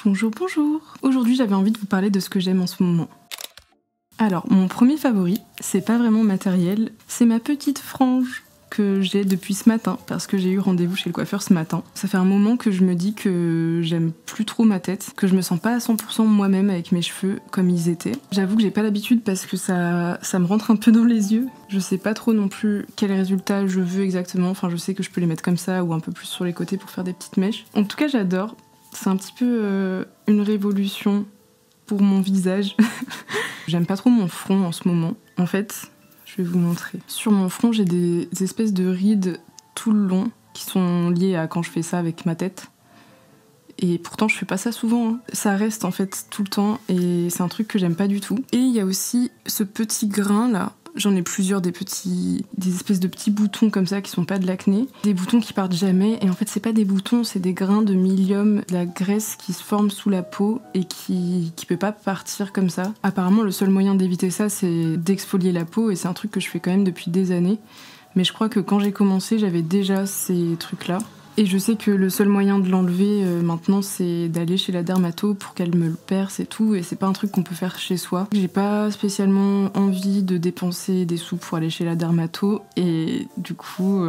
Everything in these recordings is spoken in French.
Bonjour, bonjour. Aujourd'hui, j'avais envie de vous parler de ce que j'aime en ce moment. Alors, mon premier favori, c'est pas vraiment matériel, c'est ma petite frange que j'ai depuis ce matin, parce que j'ai eu rendez-vous chez le coiffeur ce matin. Ça fait un moment que je me dis que j'aime plus trop ma tête, que je me sens pas à 100% moi-même avec mes cheveux comme ils étaient. J'avoue que j'ai pas l'habitude parce que ça me rentre un peu dans les yeux. Je sais pas trop non plus quel résultat je veux exactement, enfin je sais que je peux les mettre comme ça ou un peu plus sur les côtés pour faire des petites mèches. En tout cas, j'adore. C'est un petit peu une révolution pour mon visage. J'aime pas trop mon front en ce moment. En fait, je vais vous montrer. Sur mon front, j'ai des espèces de rides tout le long qui sont liées à quand je fais ça avec ma tête. Et pourtant, je fais pas ça souvent. Hein. Ça reste en fait tout le temps et c'est un truc que j'aime pas du tout. Et il y a aussi ce petit grain là. J'en ai plusieurs, des espèces de petits boutons comme ça qui sont pas de l'acné. Des boutons qui partent jamais. Et en fait, c'est pas des boutons, c'est des grains de mylium, de la graisse qui se forme sous la peau et qui peut pas partir comme ça. Apparemment, le seul moyen d'éviter ça, c'est d'exfolier la peau. Et c'est un truc que je fais quand même depuis des années. Mais je crois que quand j'ai commencé, j'avais déjà ces trucs-là. Et je sais que le seul moyen de l'enlever maintenant, c'est d'aller chez la dermato pour qu'elle me le perce et tout. Et c'est pas un truc qu'on peut faire chez soi. J'ai pas spécialement envie de dépenser des sous pour aller chez la dermato. Et du coup,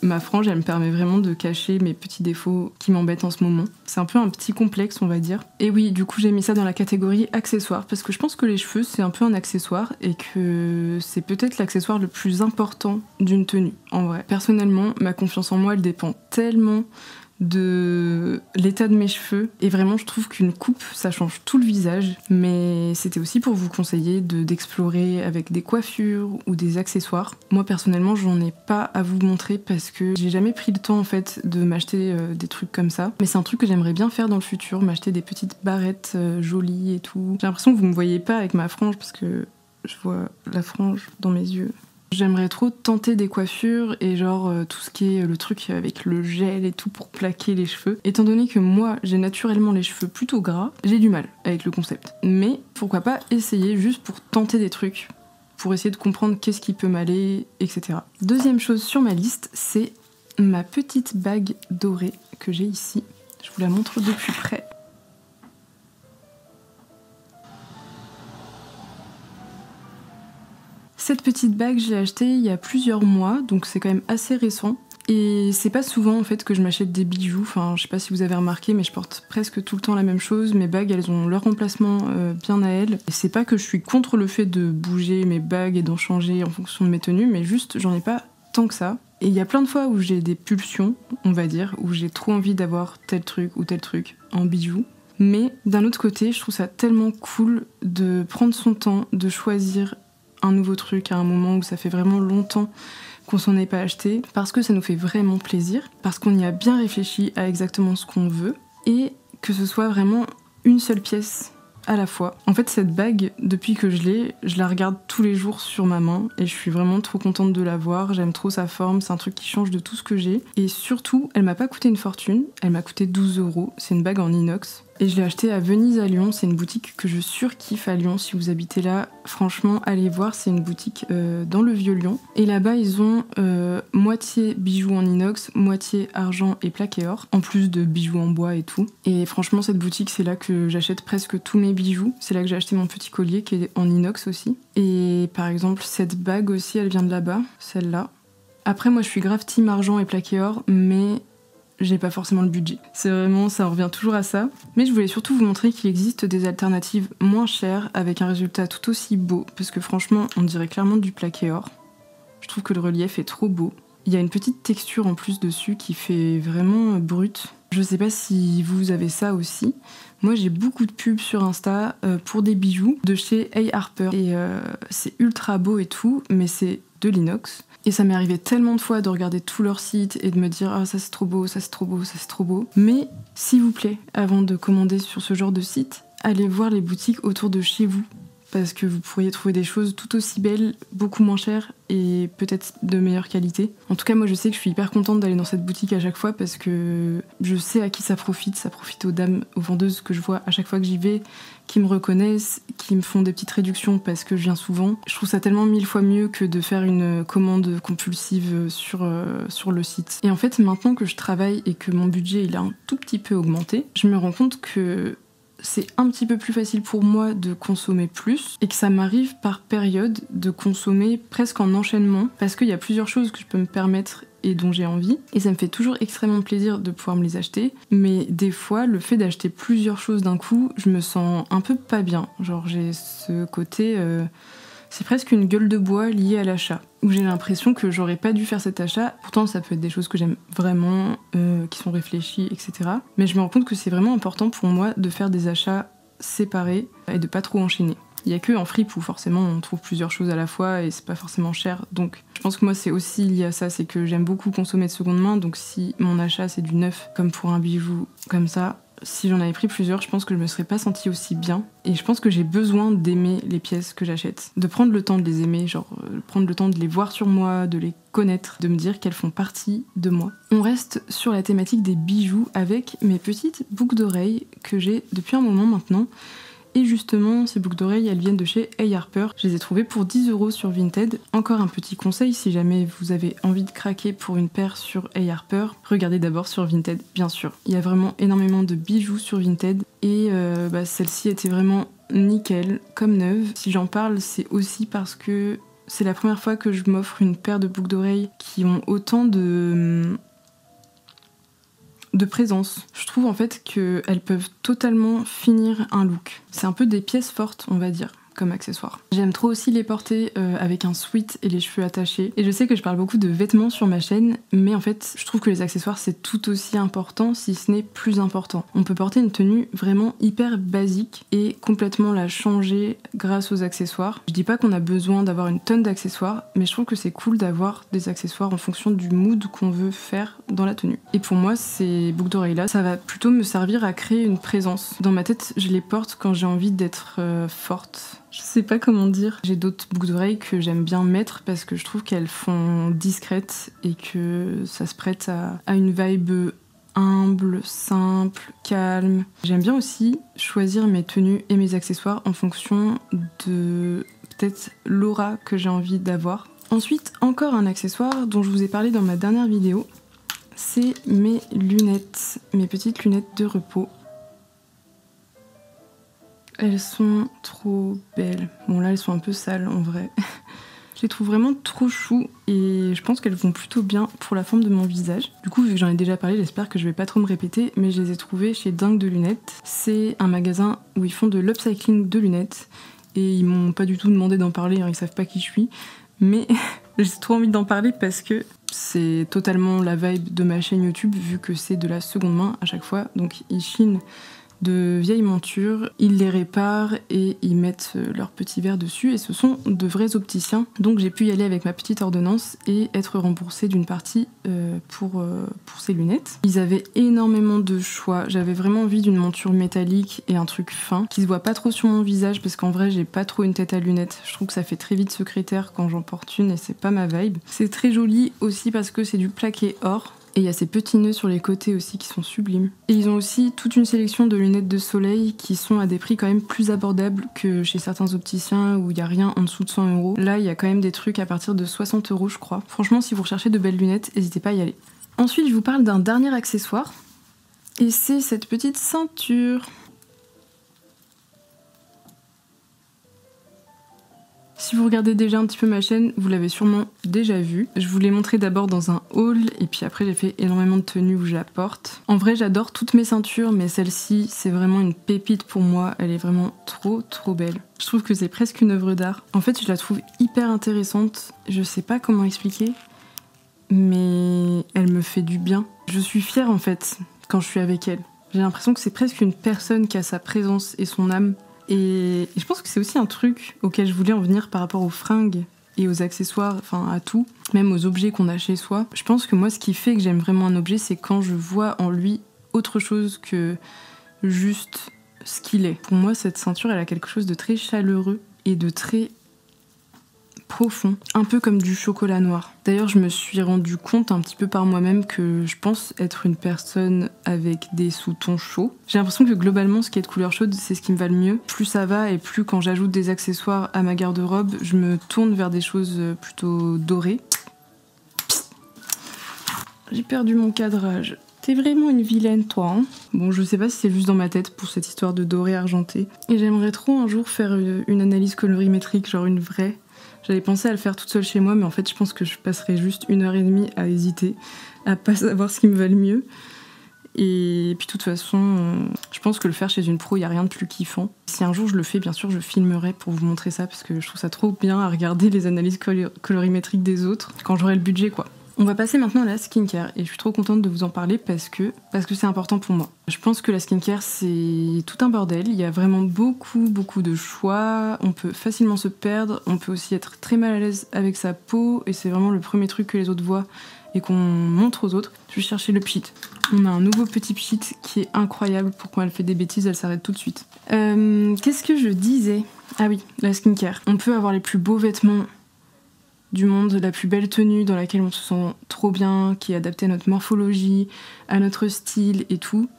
ma frange, elle me permet vraiment de cacher mes petits défauts qui m'embêtent en ce moment. C'est un peu un petit complexe, on va dire. Et oui, du coup, j'ai mis ça dans la catégorie accessoires. Parce que je pense que les cheveux, c'est un peu un accessoire. Et que c'est peut-être l'accessoire le plus important d'une tenue, en vrai. Personnellement, ma confiance en moi, elle dépend tellement de l'état de mes cheveux et vraiment je trouve qu'une coupe ça change tout le visage, mais c'était aussi pour vous conseiller d'explorer avec des coiffures ou des accessoires. Moi personnellement j'en ai pas à vous montrer parce que j'ai jamais pris le temps en fait de m'acheter des trucs comme ça, mais c'est un truc que j'aimerais bien faire dans le futur, m'acheter des petites barrettes jolies et tout. J'ai l'impression que vous me voyez pas avec ma frange parce que je vois la frange dans mes yeux. J'aimerais trop tenter des coiffures et genre tout ce qui est le truc avec le gel et tout pour plaquer les cheveux. Étant donné que moi j'ai naturellement les cheveux plutôt gras, j'ai du mal avec le concept. Mais pourquoi pas essayer juste pour tenter des trucs, pour essayer de comprendre qu'est-ce qui peut m'aller, etc. Deuxième chose sur ma liste, c'est ma petite bague dorée que j'ai ici. Je vous la montre de plus près. Cette petite bague, je l'ai achetée il y a plusieurs mois, donc c'est quand même assez récent. Et c'est pas souvent en fait que je m'achète des bijoux, enfin je sais pas si vous avez remarqué, mais je porte presque tout le temps la même chose. Mes bagues, elles ont leur emplacement bien à elles. Et c'est pas que je suis contre le fait de bouger mes bagues et d'en changer en fonction de mes tenues, mais juste j'en ai pas tant que ça. Et il y a plein de fois où j'ai des pulsions, on va dire, où j'ai trop envie d'avoir tel truc ou tel truc en bijoux. Mais d'un autre côté, je trouve ça tellement cool de prendre son temps, de choisir un nouveau truc à un moment où ça fait vraiment longtemps qu'on s'en est pas acheté, parce que ça nous fait vraiment plaisir, parce qu'on y a bien réfléchi à exactement ce qu'on veut, et que ce soit vraiment une seule pièce à la fois. En fait, cette bague, depuis que je la regarde tous les jours sur ma main, et je suis vraiment trop contente de la voir, j'aime trop sa forme, c'est un truc qui change de tout ce que j'ai, et surtout, elle m'a pas coûté une fortune, elle m'a coûté 12 €, c'est une bague en inox, et je l'ai achetée à Venise à Lyon, c'est une boutique que je surkiffe à Lyon, si vous habitez là, franchement, allez voir, c'est une boutique dans le Vieux-Lyon, et là-bas, ils ont moitié bijoux en inox, moitié argent et plaqué or, en plus de bijoux en bois et tout, et franchement, cette boutique, c'est là que j'achète presque tous mes bijoux, c'est là que j'ai acheté mon petit collier qui est en inox aussi, et par exemple, cette bague aussi, elle vient de là-bas, celle-là. Après, moi, je suis grave team argent et plaqué or, mais j'ai pas forcément le budget. C'est vraiment, ça en revient toujours à ça. Mais je voulais surtout vous montrer qu'il existe des alternatives moins chères avec un résultat tout aussi beau, parce que franchement, on dirait clairement du plaqué or. Je trouve que le relief est trop beau. Il y a une petite texture en plus dessus qui fait vraiment brut. Je sais pas si vous avez ça aussi. Moi, j'ai beaucoup de pubs sur Insta pour des bijoux de chez A. Harper. Et c'est ultra beau et tout, mais c'est de l'inox. Et ça m'est arrivé tellement de fois de regarder tout leur site et de me dire « Ah, ça c'est trop beau, ça c'est trop beau, ça c'est trop beau ». Mais s'il vous plaît, avant de commander sur ce genre de site, allez voir les boutiques autour de chez vous. Parce que vous pourriez trouver des choses tout aussi belles, beaucoup moins chères et peut-être de meilleure qualité. En tout cas, moi je sais que je suis hyper contente d'aller dans cette boutique à chaque fois parce que je sais à qui ça profite aux dames, aux vendeuses que je vois à chaque fois que j'y vais, qui me reconnaissent, qui me font des petites réductions parce que je viens souvent. Je trouve ça tellement 1000 fois mieux que de faire une commande compulsive sur le site. Et en fait, maintenant que je travaille et que mon budget il a un tout petit peu augmenté, je me rends compte que c'est un petit peu plus facile pour moi de consommer plus et que ça m'arrive par période de consommer presque en enchaînement parce qu'il y a plusieurs choses que je peux me permettre et dont j'ai envie et ça me fait toujours extrêmement plaisir de pouvoir me les acheter, mais des fois le fait d'acheter plusieurs choses d'un coup, je me sens un peu pas bien, genre j'ai ce côté c'est presque une gueule de bois liée à l'achat, où j'ai l'impression que j'aurais pas dû faire cet achat. Pourtant, ça peut être des choses que j'aime vraiment, qui sont réfléchies, etc. Mais je me rends compte que c'est vraiment important pour moi de faire des achats séparés et de pas trop enchaîner. Il y a que en fripe où forcément on trouve plusieurs choses à la fois et c'est pas forcément cher. Donc je pense que moi c'est aussi lié à ça, c'est que j'aime beaucoup consommer de seconde main. Donc si mon achat c'est du neuf, comme pour un bijou comme ça, si j'en avais pris plusieurs, je pense que je me serais pas sentie aussi bien. Et je pense que j'ai besoin d'aimer les pièces que j'achète. De prendre le temps de les aimer, genre prendre le temps de les voir sur moi, de les connaître, de me dire qu'elles font partie de moi. On reste sur la thématique des bijoux avec mes petites boucles d'oreilles que j'ai depuis un moment maintenant. Et justement, ces boucles d'oreilles, elles viennent de chez A. Harper. Je les ai trouvées pour 10 € sur Vinted. Encore un petit conseil, si jamais vous avez envie de craquer pour une paire sur A. Harper, regardez d'abord sur Vinted, bien sûr. Il y a vraiment énormément de bijoux sur Vinted. Et celle-ci était vraiment nickel, comme neuve. Si j'en parle, c'est aussi parce que c'est la première fois que je m'offre une paire de boucles d'oreilles qui ont autant de présence. Je trouve en fait qu'elles peuvent totalement finir un look. C'est un peu des pièces fortes, on va dire, comme accessoire. J'aime trop aussi les porter avec un sweat et les cheveux attachés. Et je sais que je parle beaucoup de vêtements sur ma chaîne, mais en fait, je trouve que les accessoires c'est tout aussi important, si ce n'est plus important. On peut porter une tenue vraiment hyper basique et complètement la changer grâce aux accessoires. Je dis pas qu'on a besoin d'avoir une tonne d'accessoires, mais je trouve que c'est cool d'avoir des accessoires en fonction du mood qu'on veut faire dans la tenue. Et pour moi, ces boucles d'oreilles là, ça va plutôt me servir à créer une présence. Dans ma tête, je les porte quand j'ai envie d'être forte. Je sais pas comment dire. J'ai d'autres boucles d'oreilles que j'aime bien mettre parce que je trouve qu'elles font discrètes et que ça se prête à une vibe humble, simple, calme. J'aime bien aussi choisir mes tenues et mes accessoires en fonction de peut-être l'aura que j'ai envie d'avoir. Ensuite, encore un accessoire dont je vous ai parlé dans ma dernière vidéo, c'est mes lunettes, mes petites lunettes de repos. Elles sont trop belles. Bon là elles sont un peu sales en vrai. Je les trouve vraiment trop chou et je pense qu'elles vont plutôt bien pour la forme de mon visage. Du coup vu que j'en ai déjà parlé, j'espère que je vais pas trop me répéter, mais je les ai trouvées chez Dingue de Lunettes. C'est un magasin où ils font de l'upcycling de lunettes et ils m'ont pas du tout demandé d'en parler, hein, ils savent pas qui je suis. Mais j'ai trop envie d'en parler parce que c'est totalement la vibe de ma chaîne YouTube vu que c'est de la seconde main à chaque fois. Donc ils chinent de vieilles montures, ils les réparent et ils mettent leur petit verre dessus et ce sont de vrais opticiens. Donc j'ai pu y aller avec ma petite ordonnance et être remboursée d'une partie pour ces lunettes. Ils avaient énormément de choix, j'avais vraiment envie d'une monture métallique et un truc fin qui se voit pas trop sur mon visage parce qu'en vrai j'ai pas trop une tête à lunettes. Je trouve que ça fait très vite secrétaire quand j'en porte une et c'est pas ma vibe. C'est très joli aussi parce que c'est du plaqué or. Et il y a ces petits nœuds sur les côtés aussi qui sont sublimes. Et ils ont aussi toute une sélection de lunettes de soleil qui sont à des prix quand même plus abordables que chez certains opticiens où il n'y a rien en dessous de 100 €. Là, il y a quand même des trucs à partir de 60 € je crois. Franchement, si vous recherchez de belles lunettes, n'hésitez pas à y aller. Ensuite, je vous parle d'un dernier accessoire. Et c'est cette petite ceinture. Si vous regardez déjà un petit peu ma chaîne, vous l'avez sûrement déjà vu. Je vous l'ai montré d'abord dans un haul et puis après j'ai fait énormément de tenues où je la porte. En vrai j'adore toutes mes ceintures mais celle-ci c'est vraiment une pépite pour moi, elle est vraiment trop belle. Je trouve que c'est presque une œuvre d'art. En fait je la trouve hyper intéressante, je sais pas comment expliquer mais elle me fait du bien. Je suis fière en fait quand je suis avec elle. J'ai l'impression que c'est presque une personne qui a sa présence et son âme. Et je pense que c'est aussi un truc auquel je voulais en venir par rapport aux fringues et aux accessoires, enfin à tout, même aux objets qu'on a chez soi. Je pense que moi ce qui fait que j'aime vraiment un objet, c'est quand je vois en lui autre chose que juste ce qu'il est. Pour moi cette ceinture elle a quelque chose de très chaleureux et de très profond, un peu comme du chocolat noir. D'ailleurs je me suis rendu compte un petit peu par moi-même que je pense être une personne avec des sous-tons chauds. J'ai l'impression que globalement ce qui est de couleur chaude c'est ce qui me va le mieux. Plus ça va et plus quand j'ajoute des accessoires à ma garde-robe, je me tourne vers des choses plutôt dorées. J'ai perdu mon cadrage. T'es vraiment une vilaine, toi, hein. Bon, je sais pas si c'est juste dans ma tête pour cette histoire de doré argenté. Et j'aimerais trop un jour faire une analyse colorimétrique, genre une vraie. J'avais pensé à le faire toute seule chez moi, mais en fait, je pense que je passerai juste 1h30 à hésiter, à pas savoir ce qui me va le mieux. Et puis de toute façon, je pense que le faire chez une pro, il n'y a rien de plus kiffant. Si un jour je le fais, bien sûr, je filmerai pour vous montrer ça, parce que je trouve ça trop bien à regarder les analyses colorimétriques des autres, quand j'aurai le budget, quoi. On va passer maintenant à la skincare, et je suis trop contente de vous en parler parce que c'est important pour moi. Je pense que la skincare, c'est tout un bordel, il y a vraiment beaucoup de choix, on peut facilement se perdre, on peut aussi être très mal à l'aise avec sa peau, et c'est vraiment le premier truc que les autres voient et qu'on montre aux autres. Je vais chercher le pchit. On a un nouveau petit pchit qui est incroyable. Pourquoi elle fait des bêtises, elle s'arrête tout de suite. Qu'est-ce que je disais? Ah oui, la skincare. On peut avoir les plus beaux vêtements du monde, la plus belle tenue dans laquelle on se sent trop bien, qui est adaptée à notre morphologie, à notre style et tout.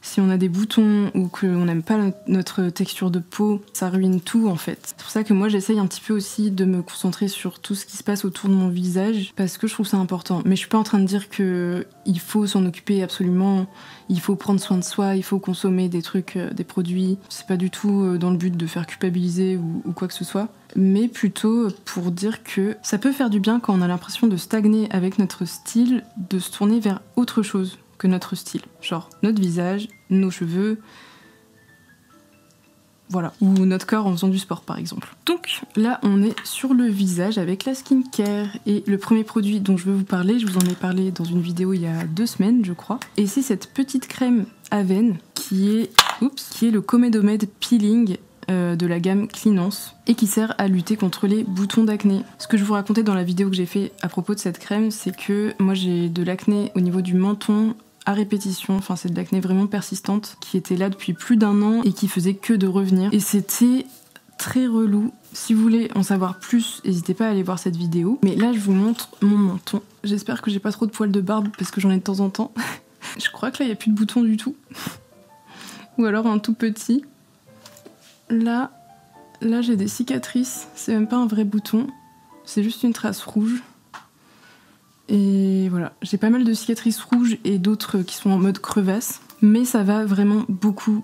Si on a des boutons ou qu'on n'aime pas notre texture de peau, ça ruine tout en fait. C'est pour ça que moi j'essaye un petit peu aussi de me concentrer sur tout ce qui se passe autour de mon visage parce que je trouve ça important. Mais je suis pas en train de dire que il faut s'en occuper absolument, il faut prendre soin de soi, il faut consommer des trucs, des produits. C'est pas du tout dans le but de faire culpabiliser ou quoi que ce soit. Mais plutôt pour dire que ça peut faire du bien quand on a l'impression de stagner avec notre style, de se tourner vers autre chose que notre style. Genre notre visage, nos cheveux, voilà. Ou notre corps en faisant du sport par exemple. Donc là on est sur le visage avec la skincare. Et le premier produit dont je veux vous parler, je vous en ai parlé dans une vidéo il y a 2 semaines je crois. Et c'est cette petite crème Avène qui est le Comedomed Peeling de la gamme Cleanance et qui sert à lutter contre les boutons d'acné. Ce que je vous racontais dans la vidéo que j'ai fait à propos de cette crème, c'est que moi j'ai de l'acné au niveau du menton à répétition, enfin c'est de l'acné vraiment persistante qui était là depuis plus d'1 an et qui faisait que de revenir et c'était très relou. Si vous voulez en savoir plus, n'hésitez pas à aller voir cette vidéo. Mais là je vous montre mon menton. J'espère que j'ai pas trop de poils de barbe parce que j'en ai de temps en temps. Je crois que là il n'y a plus de boutons du tout. Ou alors un tout petit. Là j'ai des cicatrices, c'est même pas un vrai bouton, c'est juste une trace rouge. Et voilà, j'ai pas mal de cicatrices rouges et d'autres qui sont en mode crevasse. Mais ça va vraiment beaucoup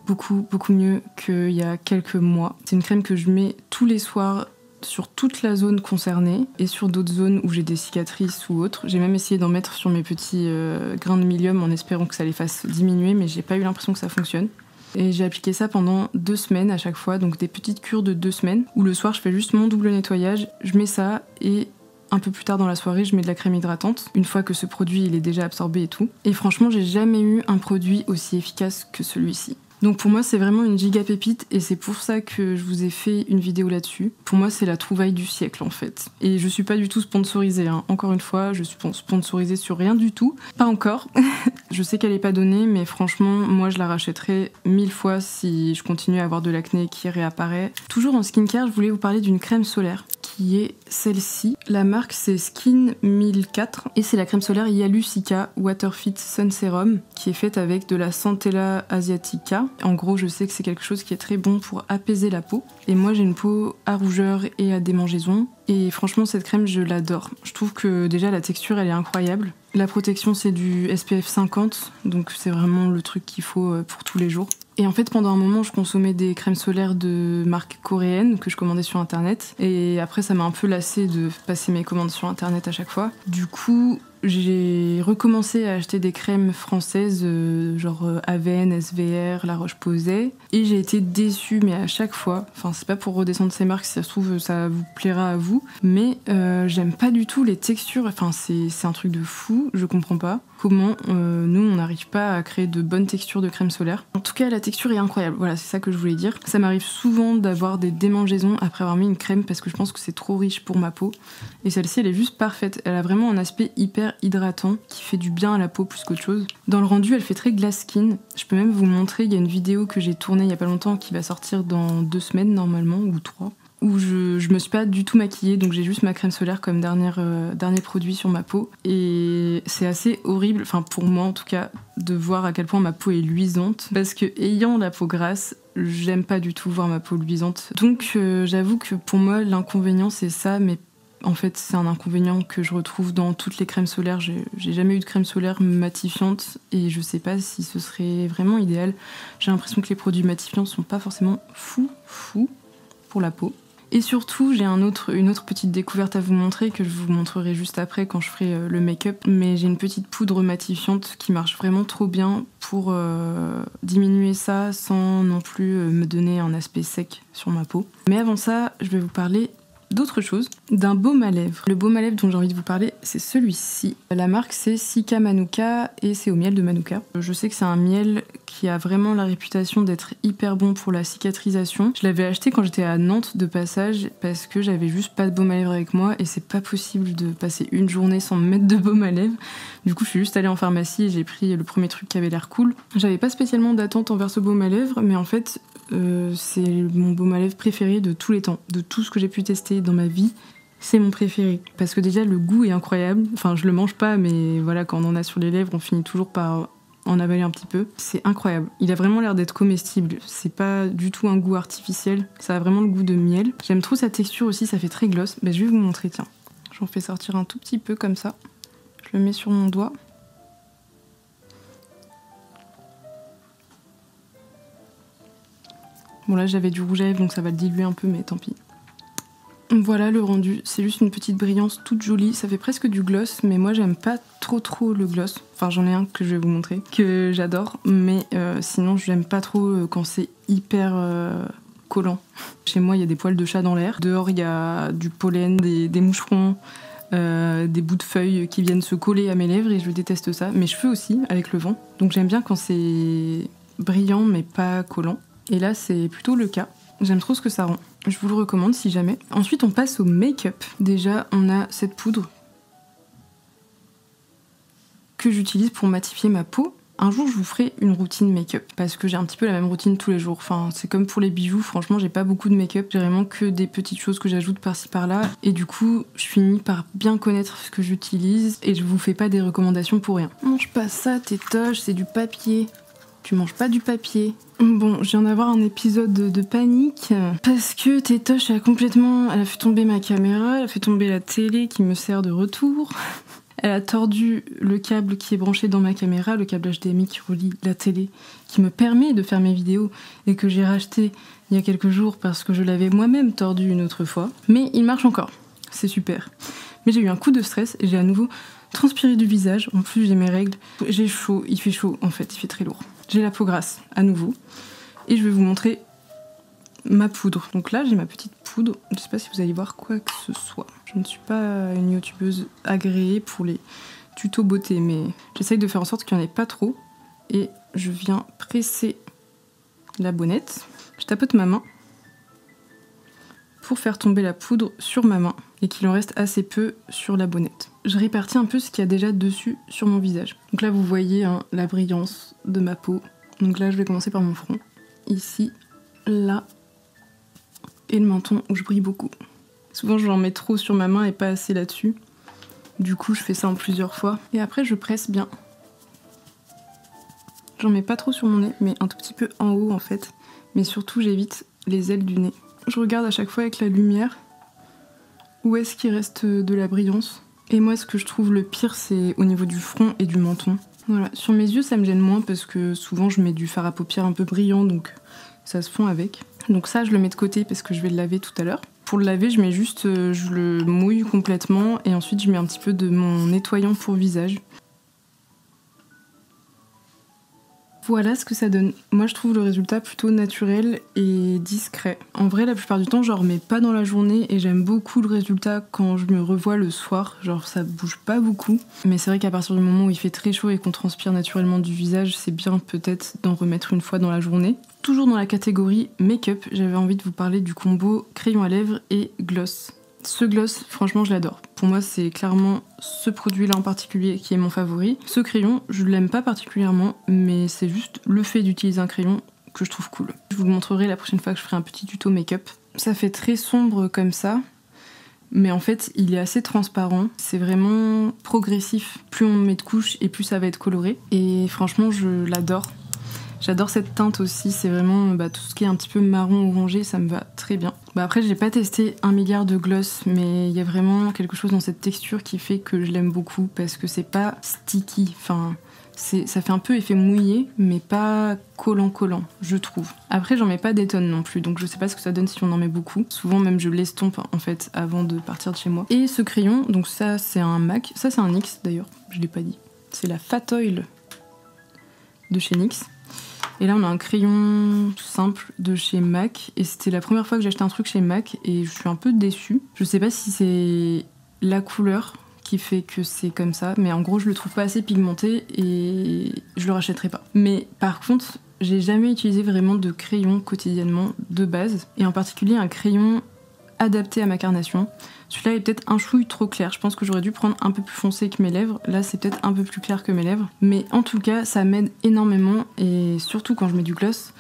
mieux qu'il y a quelques mois. C'est une crème que je mets tous les soirs sur toute la zone concernée et sur d'autres zones où j'ai des cicatrices ou autres. J'ai même essayé d'en mettre sur mes petits grains de milium en espérant que ça les fasse diminuer, mais j'ai pas eu l'impression que ça fonctionne. Et j'ai appliqué ça pendant 2 semaines à chaque fois, donc des petites cures de 2 semaines, où le soir je fais juste mon double nettoyage, je mets ça et un peu plus tard dans la soirée je mets de la crème hydratante, une fois que ce produit il est déjà absorbé et tout. Et franchement j'ai jamais eu un produit aussi efficace que celui-ci. Donc pour moi c'est vraiment une giga pépite et c'est pour ça que je vous ai fait une vidéo là-dessus. Pour moi c'est la trouvaille du siècle en fait. Et je suis pas du tout sponsorisée, hein. Encore une fois, je suis sponsorisée sur rien du tout. Pas encore. Je sais qu'elle est pas donnée mais franchement moi je la rachèterais 1000 fois si je continue à avoir de l'acné qui réapparaît. Toujours en skincare, je voulais vous parler d'une crème solaire qui est celle-ci. La marque c'est Skin 1004 et c'est la crème solaire Yalucica Waterfit Sun Serum qui est faite avec de la Centella asiatica. En gros je sais que c'est quelque chose qui est très bon pour apaiser la peau et moi j'ai une peau à rougeur et à démangeaison et franchement cette crème je l'adore. Je trouve que déjà la texture elle est incroyable. La protection c'est du SPF 50 donc c'est vraiment le truc qu'il faut pour tous les jours. Et en fait pendant un moment je consommais des crèmes solaires de marque coréenne que je commandais sur internet et après ça m'a un peu lassée de passer mes commandes sur internet à chaque fois. Du coup j'ai recommencé à acheter des crèmes françaises genre Avène, SVR, La Roche-Posay et j'ai été déçue mais à chaque fois, enfin c'est pas pour redescendre ces marques si ça se trouve ça vous plaira à vous mais j'aime pas du tout les textures, enfin c'est un truc de fou, je comprends pas comment nous on n'arrive pas à créer de bonnes textures de crème solaire. En tout cas la texture est incroyable, voilà c'est ça que je voulais dire. Ça m'arrive souvent d'avoir des démangeaisons après avoir mis une crème parce que je pense que c'est trop riche pour ma peau et celle-ci elle est juste parfaite, elle a vraiment un aspect hyper hydratant qui fait du bien à la peau plus qu'autre chose. Dans le rendu elle fait très glass skin, je peux même vous montrer, il y a une vidéo que j'ai tournée il y a pas longtemps qui va sortir dans 2 semaines normalement ou 3 où je me suis pas du tout maquillée donc j'ai juste ma crème solaire comme dernier produit sur ma peau et c'est assez horrible, enfin pour moi en tout cas, de voir à quel point ma peau est luisante parce que ayant la peau grasse j'aime pas du tout voir ma peau luisante donc j'avoue que pour moi l'inconvénient c'est ça mais En fait, c'est un inconvénient que je retrouve dans toutes les crèmes solaires. J'ai jamais eu de crème solaire matifiante et je sais pas si ce serait vraiment idéal. J'ai l'impression que les produits matifiants sont pas forcément fou pour la peau. Et surtout, j'ai une autre petite découverte à vous montrer que je vous montrerai juste après quand je ferai le make-up. Mais j'ai une petite poudre matifiante qui marche vraiment trop bien pour diminuer ça sans non plus me donner un aspect sec sur ma peau. Mais avant ça, je vais vous parler d'autre chose, d'un baume à lèvres. Le baume à lèvres dont j'ai envie de vous parler, c'est celui-ci. La marque, c'est Cica Manuka et c'est au miel de Manuka. Je sais que c'est un miel qui a vraiment la réputation d'être hyper bon pour la cicatrisation. Je l'avais acheté quand j'étais à Nantes de passage parce que j'avais juste pas de baume à lèvres avec moi et c'est pas possible de passer une journée sans me mettre de baume à lèvres. Du coup, je suis juste allée en pharmacie et j'ai pris le premier truc qui avait l'air cool. J'avais pas spécialement d'attente envers ce baume à lèvres, mais en fait, c'est mon baume à lèvres préféré de tous les temps. De tout ce que j'ai pu tester dans ma vie, c'est mon préféré. Parce que déjà, le goût est incroyable. Enfin, je le mange pas, mais voilà, quand on en a sur les lèvres, on finit toujours par en avaler un petit peu. C'est incroyable. Il a vraiment l'air d'être comestible. C'est pas du tout un goût artificiel. Ça a vraiment le goût de miel. J'aime trop sa texture aussi, ça fait très gloss. Je vais vous montrer, tiens. J'en fais sortir un tout petit peu comme ça. Je le mets sur mon doigt. Bon là j'avais du rouge à lèvres donc ça va le diluer un peu mais tant pis. Voilà le rendu, c'est juste une petite brillance toute jolie, ça fait presque du gloss mais moi j'aime pas trop le gloss. Enfin j'en ai un que je vais vous montrer, que j'adore, mais sinon j'aime pas trop quand c'est hyper collant. Chez moi il y a des poils de chat dans l'air, dehors il y a du pollen, des moucherons, des bouts de feuilles qui viennent se coller à mes lèvres et je déteste ça. Mes cheveux aussi avec le vent, donc j'aime bien quand c'est brillant mais pas collant. Et là, c'est plutôt le cas. J'aime trop ce que ça rend. Je vous le recommande si jamais. Ensuite, on passe au make-up. Déjà, on a cette poudre que j'utilise pour matifier ma peau. Un jour, je vous ferai une routine make-up parce que j'ai un petit peu la même routine tous les jours. Enfin, c'est comme pour les bijoux. Franchement, j'ai pas beaucoup de make-up. J'ai vraiment que des petites choses que j'ajoute par-ci par-là. Et du coup, je finis par bien connaître ce que j'utilise et je vous fais pas des recommandations pour rien. Mange pas ça, tétoche, c'est du papier. Tu manges pas du papier. Bon, je viens d'avoir un épisode de panique parce que Tétoche elle a fait tomber ma caméra, elle a fait tomber la télé qui me sert de retour. Elle a tordu le câble qui est branché dans ma caméra, le câble HDMI qui relie la télé, qui me permet de faire mes vidéos et que j'ai racheté il y a quelques jours parce que je l'avais moi-même tordu une autre fois. Mais il marche encore, c'est super. Mais j'ai eu un coup de stress et j'ai à nouveau transpiré du visage. En plus j'ai mes règles, j'ai chaud, il fait chaud en fait, il fait très lourd. J'ai la peau grasse à nouveau et je vais vous montrer ma poudre. Donc là j'ai ma petite poudre, je sais pas si vous allez voir quoi que ce soit. Je ne suis pas une youtubeuse agréée pour les tutos beauté mais j'essaye de faire en sorte qu'il n'y en ait pas trop et je viens presser la bonnette. Je tapote ma main pour faire tomber la poudre sur ma main et qu'il en reste assez peu sur la bonnette. Je répartis un peu ce qu'il y a déjà dessus sur mon visage. Donc là vous voyez la brillance de ma peau. Donc là je vais commencer par mon front. Ici, là et le menton où je brille beaucoup. Souvent j'en mets trop sur ma main et pas assez là-dessus. Du coup je fais ça en plusieurs fois. Et après je presse bien. J'en mets pas trop sur mon nez mais un tout petit peu en haut en fait. Mais surtout j'évite les ailes du nez. Je regarde à chaque fois avec la lumière où est-ce qu'il reste de la brillance. Et moi ce que je trouve le pire c'est au niveau du front et du menton. Voilà, sur mes yeux ça me gêne moins parce que souvent je mets du fard à paupières un peu brillant donc ça se fond avec. Donc ça je le mets de côté parce que je vais le laver tout à l'heure. Pour le laver je mets juste, je le mouille complètement et ensuite je mets un petit peu de mon nettoyant pour visage. Voilà ce que ça donne. Moi je trouve le résultat plutôt naturel et discret. En vrai la plupart du temps je remets pas dans la journée et j'aime beaucoup le résultat quand je me revois le soir. Genre ça bouge pas beaucoup. Mais c'est vrai qu'à partir du moment où il fait très chaud et qu'on transpire naturellement du visage, c'est bien peut-être d'en remettre une fois dans la journée. Toujours dans la catégorie make-up, j'avais envie de vous parler du combo crayon à lèvres et gloss. Ce gloss, franchement, je l'adore. Pour moi, c'est clairement ce produit-là en particulier qui est mon favori. Ce crayon, je l'aime pas particulièrement, mais c'est juste le fait d'utiliser un crayon que je trouve cool. Je vous le montrerai la prochaine fois que je ferai un petit tuto make-up. Ça fait très sombre comme ça, mais en fait, il est assez transparent. C'est vraiment progressif. Plus on met de couches et plus ça va être coloré. Et franchement, je l'adore. J'adore cette teinte aussi, c'est vraiment tout ce qui est un petit peu marron orangé, ça me va très bien. Après j'ai pas testé 1 milliard de gloss, mais il y a vraiment quelque chose dans cette texture qui fait que je l'aime beaucoup parce que c'est pas sticky, enfin ça fait un peu effet mouillé mais pas collant, je trouve. Après j'en mets pas des tonnes non plus, donc je sais pas ce que ça donne si on en met beaucoup. Souvent même je l'estompe en fait avant de partir de chez moi. Et ce crayon, donc ça c'est un MAC, ça c'est un NYX d'ailleurs, je l'ai pas dit. C'est la Fat Oil de chez NYX. Et là on a un crayon simple de chez MAC et c'était la première fois que j'ai acheté un truc chez MAC et je suis un peu déçue. Je sais pas si c'est la couleur qui fait que c'est comme ça, mais en gros je le trouve pas assez pigmenté et je le rachèterai pas. Mais par contre j'ai jamais utilisé vraiment de crayon quotidiennement de base, et en particulier un crayon adapté à ma carnation. Celui-là est peut-être un chouille trop clair, je pense que j'aurais dû prendre un peu plus foncé que mes lèvres, là c'est peut-être un peu plus clair que mes lèvres, mais en tout cas ça m'aide énormément, et surtout quand je mets du gloss,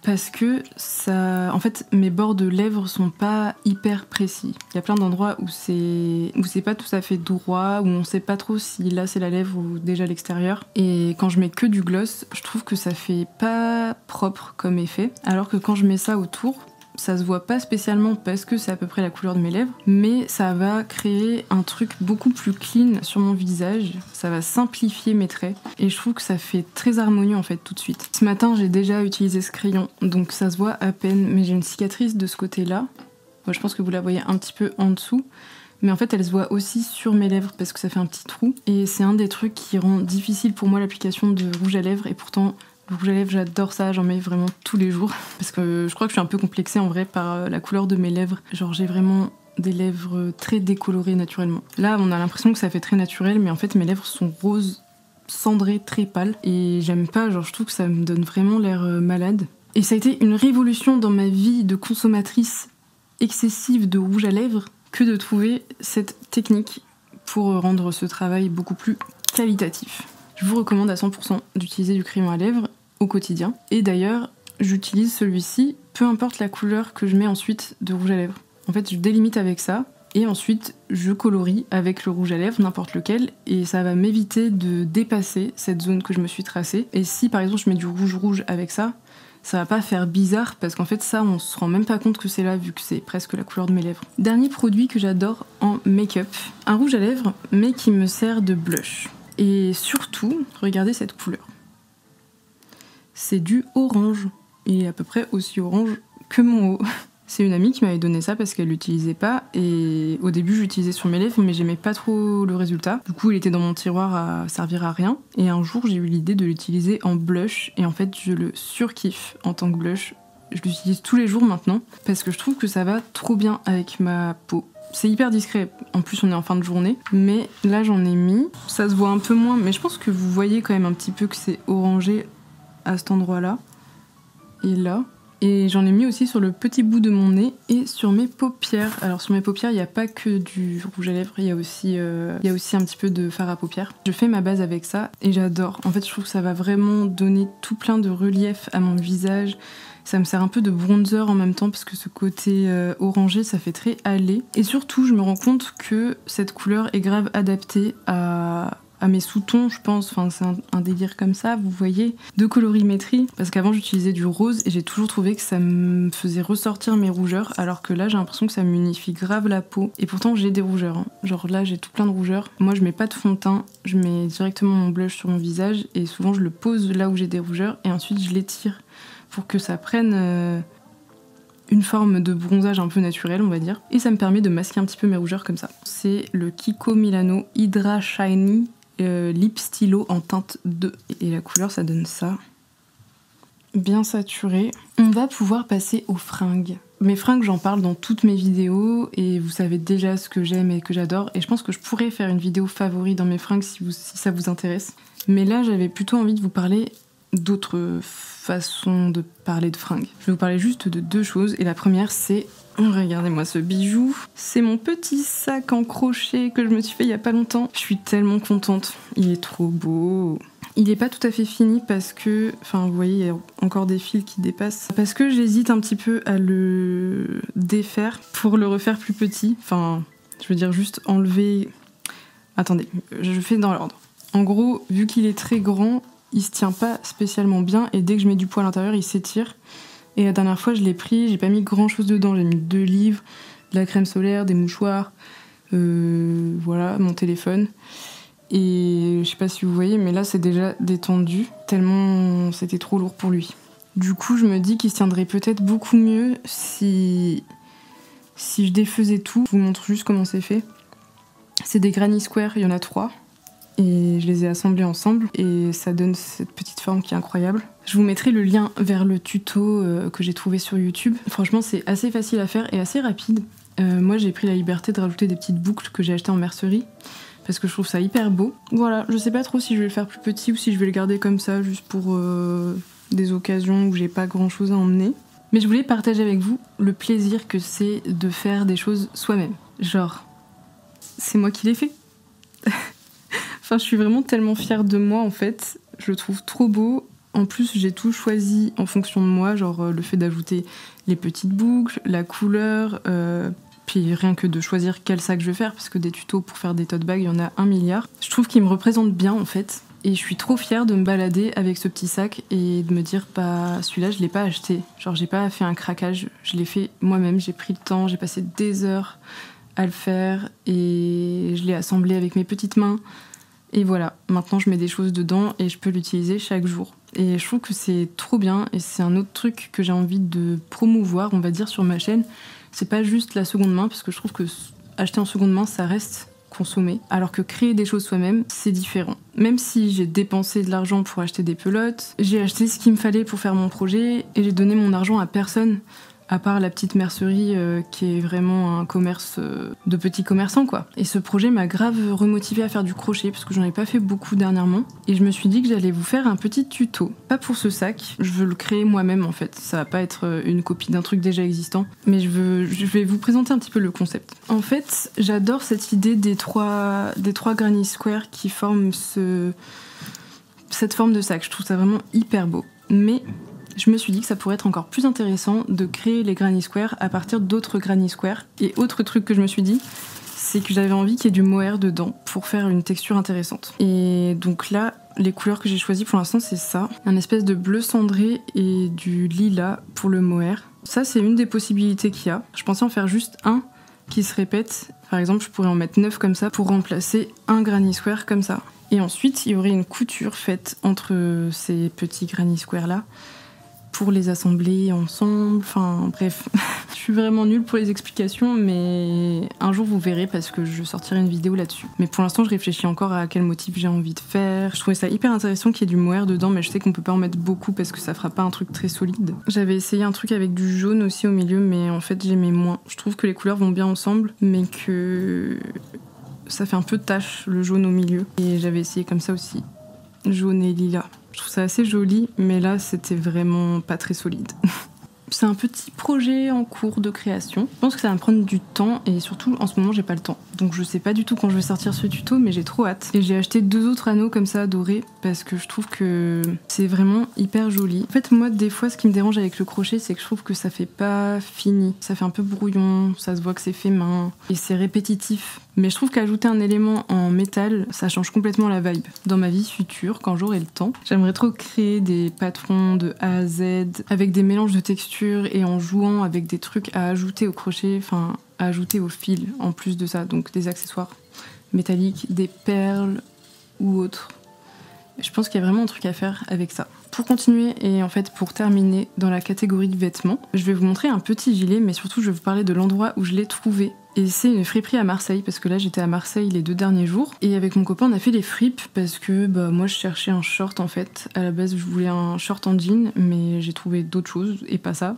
parce que ça, en fait mes bords de lèvres sont pas hyper précis. Il y a plein d'endroits où c'est pas tout à fait droit, où on sait pas trop si là c'est la lèvre ou déjà l'extérieur, et quand je mets que du gloss, je trouve que ça fait pas propre comme effet, alors que quand je mets ça autour, ça se voit pas spécialement parce que c'est à peu près la couleur de mes lèvres, mais ça va créer un truc beaucoup plus clean sur mon visage, ça va simplifier mes traits, et je trouve que ça fait très harmonieux en fait tout de suite. Ce matin j'ai déjà utilisé ce crayon, donc ça se voit à peine, mais j'ai une cicatrice de ce côté-là. Moi je pense que vous la voyez un petit peu en dessous, mais en fait elle se voit aussi sur mes lèvres parce que ça fait un petit trou, et c'est un des trucs qui rend difficile pour moi l'application de rouge à lèvres, et pourtant le rouge à lèvres, j'adore ça, j'en mets vraiment tous les jours. Parce que je crois que je suis un peu complexée en vrai par la couleur de mes lèvres. Genre j'ai vraiment des lèvres très décolorées naturellement. Là on a l'impression que ça fait très naturel, mais en fait mes lèvres sont roses, cendrées, très pâles. Et j'aime pas, genre je trouve que ça me donne vraiment l'air malade. Et ça a été une révolution dans ma vie de consommatrice excessive de rouge à lèvres que de trouver cette technique pour rendre ce travail beaucoup plus qualitatif. Je vous recommande à 100% d'utiliser du crayon à lèvres au quotidien. Et d'ailleurs, j'utilise celui-ci, peu importe la couleur que je mets ensuite de rouge à lèvres. En fait, je délimite avec ça, et ensuite je colorie avec le rouge à lèvres, n'importe lequel, et ça va m'éviter de dépasser cette zone que je me suis tracée. Et si par exemple je mets du rouge avec ça, ça va pas faire bizarre, parce qu'en fait ça on se rend même pas compte que c'est là vu que c'est presque la couleur de mes lèvres. Dernier produit que j'adore en make-up, un rouge à lèvres mais qui me sert de blush. Et surtout, regardez cette couleur. C'est du orange. Il est à peu près aussi orange que mon haut. C'est une amie qui m'avait donné ça parce qu'elle l'utilisait pas. Et au début, j'utilisais sur mes lèvres, mais j'aimais pas trop le résultat. Du coup, il était dans mon tiroir à servir à rien. Et un jour, j'ai eu l'idée de l'utiliser en blush. Et en fait, je le surkiffe en tant que blush. Je l'utilise tous les jours maintenant parce que je trouve que ça va trop bien avec ma peau. C'est hyper discret, en plus on est en fin de journée, mais là j'en ai mis, ça se voit un peu moins, mais je pense que vous voyez quand même un petit peu que c'est orangé à cet endroit-là, et là. Et j'en ai mis aussi sur le petit bout de mon nez et sur mes paupières. Alors sur mes paupières, il n'y a pas que du rouge à lèvres, il y a aussi un petit peu de fard à paupières. Je fais ma base avec ça et j'adore. En fait, je trouve que ça va vraiment donner tout plein de relief à mon visage. Ça me sert un peu de bronzer en même temps parce que ce côté orangé, ça fait très hâlé. Et surtout, je me rends compte que cette couleur est grave adaptée à mes sous-tons, je pense. Enfin, c'est un délire comme ça, vous voyez, de colorimétrie. Parce qu'avant, j'utilisais du rose et j'ai toujours trouvé que ça me faisait ressortir mes rougeurs, alors que là, j'ai l'impression que ça m'unifie grave la peau. Et pourtant, j'ai des rougeurs. Hein. Genre là, j'ai tout plein de rougeurs. Moi, je mets pas de fond de teint, je mets directement mon blush sur mon visage et souvent, je le pose là où j'ai des rougeurs et ensuite, je l'étire pour que ça prenne une forme de bronzage un peu naturel, on va dire. Et ça me permet de masquer un petit peu mes rougeurs comme ça. C'est le Kiko Milano Hydra Shiny Lip Stylo en teinte 2. Et la couleur, ça donne ça. Bien saturé. On va pouvoir passer aux fringues. Mes fringues, j'en parle dans toutes mes vidéos et vous savez déjà ce que j'aime et que j'adore. Et je pense que je pourrais faire une vidéo favori dans mes fringues si ça vous intéresse. Mais là, j'avais plutôt envie de vous parler d'autres façons de parler de fringues. Je vais vous parler juste de deux choses. Et la première, c'est... Regardez-moi ce bijou. C'est mon petit sac en crochet que je me suis fait il y a pas longtemps. Je suis tellement contente. Il est trop beau. Il est pas tout à fait fini parce que... Enfin, vous voyez, il y a encore des fils qui dépassent. Parce que j'hésite un petit peu à le défaire pour le refaire plus petit. Enfin, je veux dire juste enlever... Attendez, je fais dans l'ordre. En gros, vu qu'il est très grand... il se tient pas spécialement bien et dès que je mets du poids à l'intérieur, il s'étire. Et la dernière fois, je l'ai pris, j'ai pas mis grand chose dedans. J'ai mis 2 livres, de la crème solaire, des mouchoirs, voilà, mon téléphone. Et je sais pas si vous voyez, mais là c'est déjà détendu, tellement c'était trop lourd pour lui. Du coup, je me dis qu'il se tiendrait peut-être beaucoup mieux si je défaisais tout. Je vous montre juste comment c'est fait. C'est des Granny Square, il y en a 3. Et je les ai assemblés ensemble et ça donne cette petite forme qui est incroyable. Je vous mettrai le lien vers le tuto que j'ai trouvé sur YouTube. Franchement, c'est assez facile à faire et assez rapide. Moi, j'ai pris la liberté de rajouter des petites boucles que j'ai achetées en mercerie parce que je trouve ça hyper beau. Voilà, je sais pas trop si je vais le faire plus petit ou si je vais le garder comme ça juste pour des occasions où j'ai pas grand chose à emmener. Mais je voulais partager avec vous le plaisir que c'est de faire des choses soi-même. Genre, c'est moi qui l'ai fait. Enfin, je suis vraiment tellement fière de moi en fait. Je le trouve trop beau. En plus, j'ai tout choisi en fonction de moi, genre le fait d'ajouter les petites boucles, la couleur, puis rien que de choisir quel sac je vais faire, parce que des tutos pour faire des tote bags, il y en a 1 milliard. Je trouve qu'il me représente bien en fait. Et je suis trop fière de me balader avec ce petit sac et de me dire, bah celui-là, je l'ai pas acheté. Genre, j'ai pas fait un craquage, je l'ai fait moi-même, j'ai pris le temps, j'ai passé des heures à le faire et je l'ai assemblé avec mes petites mains. Et voilà, maintenant je mets des choses dedans et je peux l'utiliser chaque jour. Et je trouve que c'est trop bien et c'est un autre truc que j'ai envie de promouvoir, on va dire, sur ma chaîne. C'est pas juste la seconde main, parce que je trouve que acheter en seconde main, ça reste consommer. Alors que créer des choses soi-même, c'est différent. Même si j'ai dépensé de l'argent pour acheter des pelotes, j'ai acheté ce qu'il me fallait pour faire mon projet et j'ai donné mon argent à personne. À part la petite mercerie qui est vraiment un commerce de petits commerçants quoi. Et ce projet m'a grave remotivée à faire du crochet parce que j'en ai pas fait beaucoup dernièrement. Et je me suis dit que j'allais vous faire un petit tuto. Pas pour ce sac, je veux le créer moi-même en fait. Ça va pas être une copie d'un truc déjà existant. Mais je vais vous présenter un petit peu le concept. En fait, j'adore cette idée des trois Granny Square qui forment cette forme de sac. Je trouve ça vraiment hyper beau. Mais je me suis dit que ça pourrait être encore plus intéressant de créer les Granny Square à partir d'autres Granny Square. Et autre truc que je me suis dit, c'est que j'avais envie qu'il y ait du mohair dedans pour faire une texture intéressante. Et donc là, les couleurs que j'ai choisies pour l'instant, c'est ça. Un espèce de bleu cendré et du lilas pour le mohair. Ça, c'est une des possibilités qu'il y a. Je pensais en faire juste un qui se répète. Par exemple, je pourrais en mettre 9 comme ça pour remplacer un Granny Square comme ça. Et ensuite, il y aurait une couture faite entre ces petits Granny Square là pour les assembler ensemble, enfin bref. Je suis vraiment nulle pour les explications, mais un jour vous verrez parce que je sortirai une vidéo là-dessus. Mais pour l'instant je réfléchis encore à quel motif j'ai envie de faire. Je trouvais ça hyper intéressant qu'il y ait du mohair dedans, mais je sais qu'on peut pas en mettre beaucoup parce que ça fera pas un truc très solide. J'avais essayé un truc avec du jaune aussi au milieu, mais en fait j'aimais moins. Je trouve que les couleurs vont bien ensemble, mais que ça fait un peu tache le jaune au milieu. Et j'avais essayé comme ça aussi, jaune et lilas. Je trouve ça assez joli, mais là, c'était vraiment pas très solide. C'est un petit projet en cours de création. Je pense que ça va me prendre du temps et surtout, en ce moment, j'ai pas le temps. Donc je sais pas du tout quand je vais sortir ce tuto, mais j'ai trop hâte. Et j'ai acheté 2 autres anneaux comme ça, dorés, parce que je trouve que c'est vraiment hyper joli. En fait, moi, des fois, ce qui me dérange avec le crochet, c'est que je trouve que ça fait pas fini. Ça fait un peu brouillon, ça se voit que c'est fait main, et c'est répétitif. Mais je trouve qu'ajouter un élément en métal, ça change complètement la vibe. Dans ma vie future, quand j'aurai le temps, j'aimerais trop créer des patrons de A à Z, avec des mélanges de textures et en jouant avec des trucs à ajouter au crochet, enfin à ajouter au fil en plus de ça, donc des accessoires métalliques, des perles ou autres. Je pense qu'il y a vraiment un truc à faire avec ça. Pour continuer et en fait pour terminer dans la catégorie de vêtements, je vais vous montrer un petit gilet, mais surtout je vais vous parler de l'endroit où je l'ai trouvé. Et c'est une friperie à Marseille, parce que là j'étais à Marseille les 2 derniers jours. Et avec mon copain on a fait des fripes, parce que moi je cherchais un short en fait. À la base je voulais un short en jean, mais j'ai trouvé d'autres choses, et pas ça.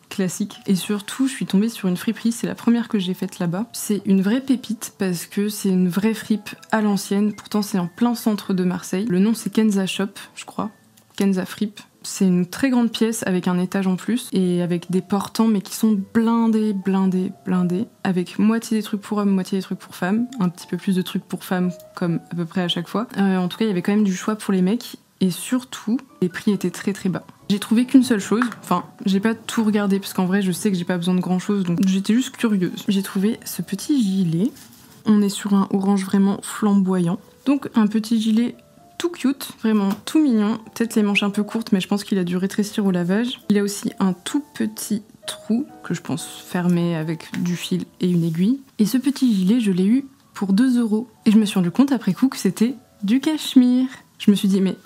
Classique. Et surtout je suis tombée sur une friperie, c'est la première que j'ai faite là-bas. C'est une vraie pépite, parce que c'est une vraie fripe à l'ancienne. Pourtant c'est en plein centre de Marseille. Le nom c'est Kenza Shop, je crois. Kenza Fripe. C'est une très grande pièce avec un étage en plus et avec des portants mais qui sont blindés, avec moitié des trucs pour hommes, moitié des trucs pour femmes, un petit peu plus de trucs pour femmes comme à peu près à chaque fois. En tout cas il y avait quand même du choix pour les mecs et surtout les prix étaient très très bas. J'ai trouvé qu'une seule chose, enfin j'ai pas tout regardé parce qu'en vrai je sais que j'ai pas besoin de grand chose donc j'étais juste curieuse. J'ai trouvé ce petit gilet, on est sur un orange vraiment flamboyant, donc un petit gilet tout cute, vraiment tout mignon. Peut-être les manches un peu courtes, mais je pense qu'il a dû rétrécir au lavage. Il a aussi un tout petit trou que je pense fermer avec du fil et une aiguille. Et ce petit gilet, je l'ai eu pour 2 €. Et je me suis rendu compte après coup que c'était du cachemire. Je me suis dit, mais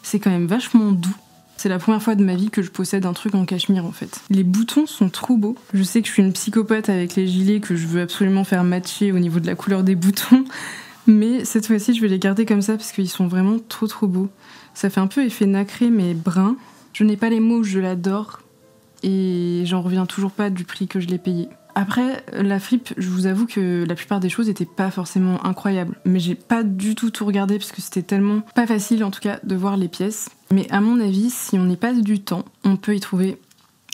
c'est quand même vachement doux. C'est la première fois de ma vie que je possède un truc en cachemire en fait. Les boutons sont trop beaux. Je sais que je suis une psychopathe avec les gilets, que je veux absolument faire matcher au niveau de la couleur des boutons. Mais cette fois-ci, je vais les garder comme ça parce qu'ils sont vraiment trop beaux. Ça fait un peu effet nacré mais brun. Je n'ai pas les mots, je l'adore. Et j'en reviens toujours pas du prix que je l'ai payé. Après, la fripe, je vous avoue que la plupart des choses étaient pas forcément incroyables. Mais j'ai pas du tout regardé parce que c'était tellement pas facile en tout cas de voir les pièces. Mais à mon avis, si on y passe du temps, on peut y trouver